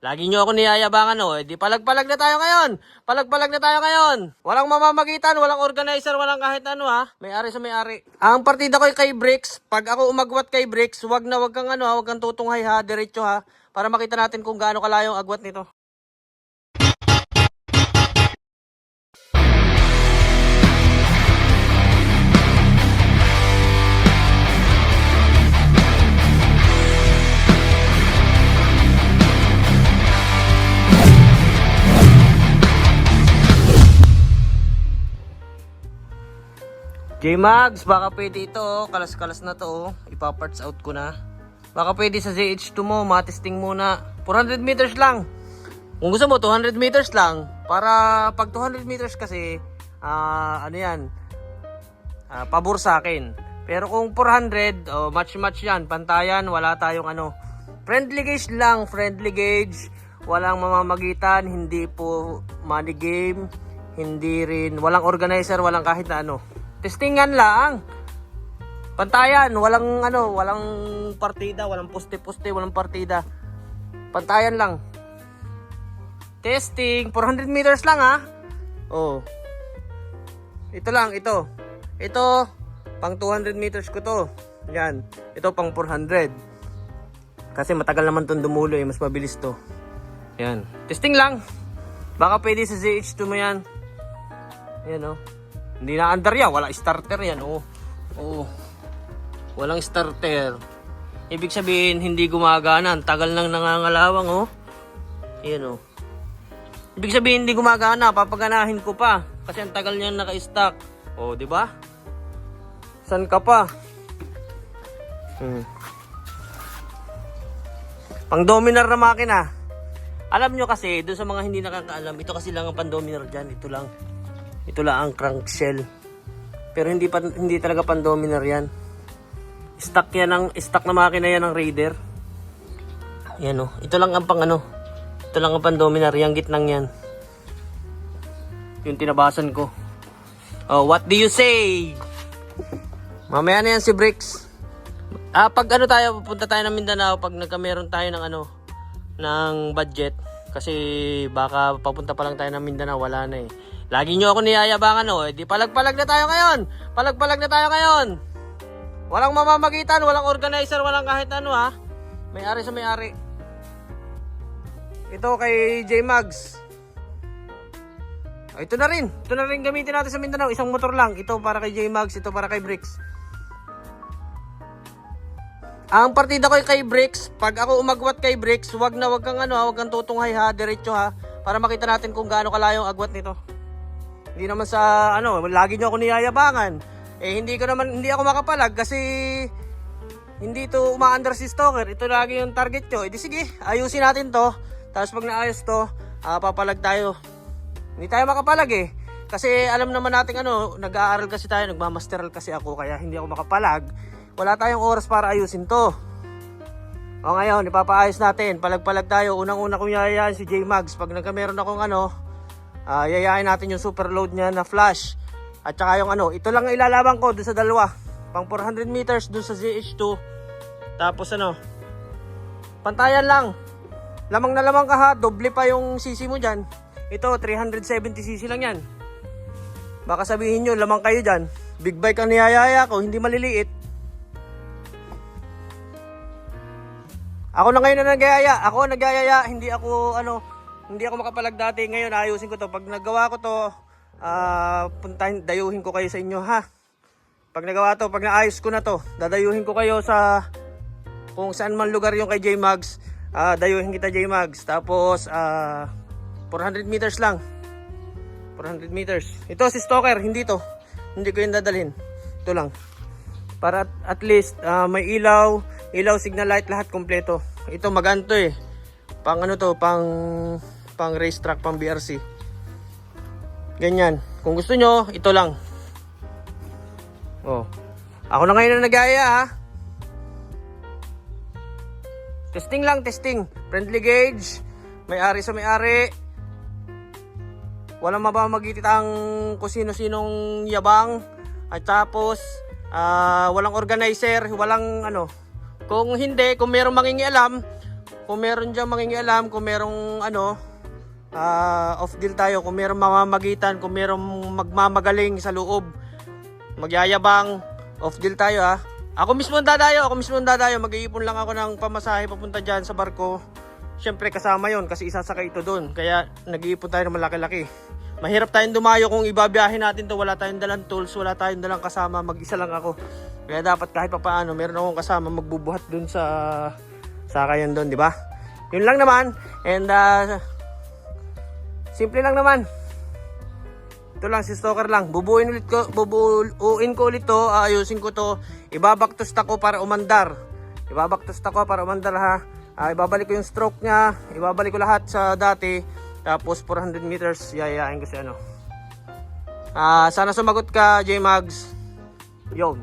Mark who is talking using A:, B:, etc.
A: Lagi nyo ako niyayabangan, oh. Di palag-palag na tayo ngayon. Palag-palag na tayo ngayon. Walang mamamagitan, walang organizer, walang kahit ano, ha. May-ari sa may-ari. Ang partida ko kay Bricks. Pag ako umagwat kay Bricks, wag kang ano, ha. Wag kang tutunghay, ha. Diretso, ha. Para makita natin kung gaano kalayo ang agwat nito. J-Mags, baka pwede ito, oh. Kalas-kalas na to, oh. Ipa-parts out ko na. Baka pwede sa ZH2 mo, matesting muna. 400 meters lang. Kung gusto mo, 200 meters lang. Para pag 200 meters kasi, ano yan, pabor sa akin. Pero kung 400, match-match yan, pantayan, wala tayong ano. Friendly gauge lang, friendly gauge. Walang mamamagitan, hindi po money game. Hindi rin, walang organizer, walang kahit na ano. Testingan lang. Pantayan, walang ano, walang partida, walang poste-poste, walang partida. Pantayan lang. Testing, 400 meters lang, ha. Oh. Ito lang, ito. Ito, pang 200 meters ko to. Yan. Ito pang 400. Kasi matagal naman tong dumulo, mas mabilis to. Yan. Testing lang. Baka pwede sa ZH2 mo yan. Yan, oh. Hindi na under yan, wala starter yan, oh. Oh. Walang starter. Ibig sabihin, hindi gumagana. Ang tagal nang nangangalawang, oh. Ayan, oh. Ibig sabihin, hindi gumagana. Papaganahin ko pa. Kasi ang tagal niyan naka-stock. Oh, di ba? San ka pa? Pang dominar na makina. Alam nyo kasi, doon sa mga hindi nakakaalam, ito kasi lang ang pan-dominar dyan. Ito lang. Ito lang ang crankshell. Pero hindi talaga pan-dominar yan. Stock na makina yan ng Raider. Yan, oh. Ito lang ang pang ano. Ito lang ang pan-dominar. Yang gitnang yan. Yung tinabasan ko. Oh, what do you say? Mamaya na yan si Bricks. Pag ano tayo, pupunta tayo ng Mindanao. Pag nagkameron tayo ng ano, ng budget. Kasi baka papunta pa lang tayo ng Mindanao. Wala na eh. Lagi nyo ako niyayabangan, oh. Di palag-palag na tayo ngayon. Palag-palag na tayo ngayon. Walang mamamagitan, walang organizer, walang kahit ano, ha. May-ari sa may-ari. Ito kay J-Mags. Ito na rin. Ito na rin gamitin natin sa Mindanao. Isang motor lang. Ito para kay J-Mags, ito para kay Bricks. Ang partida ko kay Bricks, pag ako umagwat kay Bricks, wag kang ano, wag kang tutunghay, ha. Diretso, ha. Para makita natin kung gaano kalayo ang agwat nito. Hindi naman sa ano, lagi nyo ako niyayabangan. Hindi ako makapalag kasi hindi to uma-under si Stalker. Ito lagi yung target nyo. Di sige, ayusin natin to. Tapos pag naayos to, papalag tayo. Hindi tayo makapalag eh. Kasi alam naman natin ano, nag-aaral kasi tayo, nagmamasteral kasi ako, kaya hindi ako makapalag. Wala tayong oras para ayusin to. O ngayon, ipapaayos natin. Palag-palag tayo. Unang-una kong yayayain si J-Mags. Pag nagkameron akong ano, yayain natin yung super load niya na flash. At saka yung ano, ito lang ang ilalaban ko doon sa dalawa. Pang 400 meters doon sa ZH2. Tapos ano, pantayan lang. Lamang na lamang ka, ha. Doble pa yung CC mo dyan. Ito, 370cc lang yan. Baka sabihin nyo, lamang kayo dyan. Big bike ang niyayaya ko, hindi maliliit. Ako na ngayon na nagyayaya. Hindi ako makapalag dati. Ngayon ayusin ko to. Pag nagawa ko to, dayuhin ko kayo sa inyo, ha. Pag nagawa to, pag naayos ko na to, dadayuhin ko kayo sa kung saan man lugar yung kay J-Mags. Dayuhin kita, J-Mags. Tapos 400 meters lang. 400 meters. Ito si Stalker, hindi to. Hindi ko yung dadalhin. Ito lang. Para at least may ilaw, signal light, lahat kompleto. Ito maganto eh. Pang ano to, pang racetrack, pang BRC. Ganyan. Kung gusto nyo, ito lang. Oh. Ako na ngayon na nag-aya, ha. Testing lang, testing. Friendly gauge. May-ari sa may-ari. Walang mabamagitang kung sino-sinong yabang. At tapos, walang organizer, walang ano. Kung hindi, kung mayroong mangingialam, kung meron dyan mangingialam, kung merong ano, off deal tayo, kung merong mamamagitan, kung merong magmamagaling sa loob, magyayabang, off deal tayo ha. Ako mismo ang dadayo, mag-iipon lang ako ng pamasahe papunta dyan sa barko. Siyempre kasama yon kasi isasakay ito doon, kaya nag-iipon tayo ng malaki-laki. Mahirap tayong dumayo kung ibabiyahin natin to, wala tayong dalang tools, wala tayong dalang kasama, mag-isa lang ako. Kaya dapat kahit pa paano, meron akong kasama magbubuhat doon sa sakayan doon, di ba? Yun lang naman. And simple lang naman. Ito lang, si Stalker lang. Bubuuin ko ulit to, ayusin ko to. Ibabaktos ko para umandar. Ha. Ibabalik ko yung stroke niya, ibabalik ko lahat sa dati. Tapos 400 meters, yayain ko si ano. Sana sumagot ka, J-Mags. Yo.